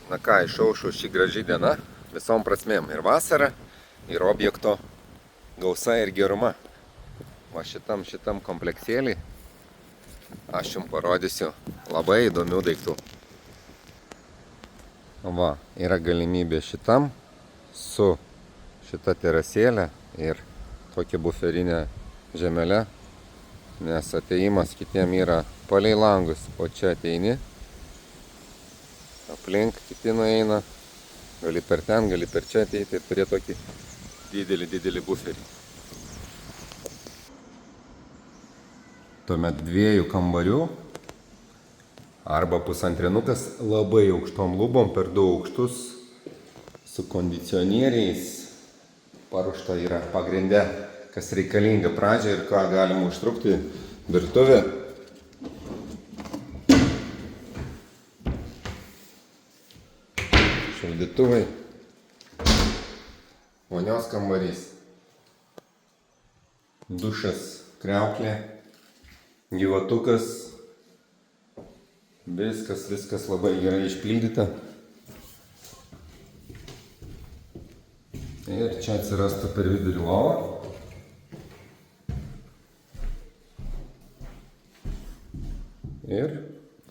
Na ką, išaušo šį graži diena visom prasmėm. Ir vasara, ir objekto gausa ir geruma. Va šitam kompleksėlį aš jums parodysiu labai įdomių daiktų. Va, yra galimybė šitam su šita terasėlė ir tokia buferinė žemelė, nes atėjimas kitiem yra palei langus, o čia ateini, aplink kiti nueina, gali per ten, gali per čia ateiti ir turėti tokį didelį buferį. Tuomet 2 kambarių arba pusantrinukas labai aukštom lubom, per 2 aukštus, su kondicionieriais, paruošta yra pagrinde, kas reikalinga pradžia ir ką galima užtrukti: virtuvė, šaldytuvai, vonios kambarys, dušas, kriauklė, gyvatukas, viskas labai gerai išpildyta. Ir čia atsirastų per vidurį lova. Ir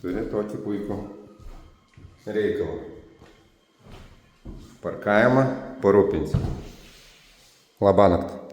turi tokį puikų reikalą. Parkavimą parūpinsiu. Labanakt.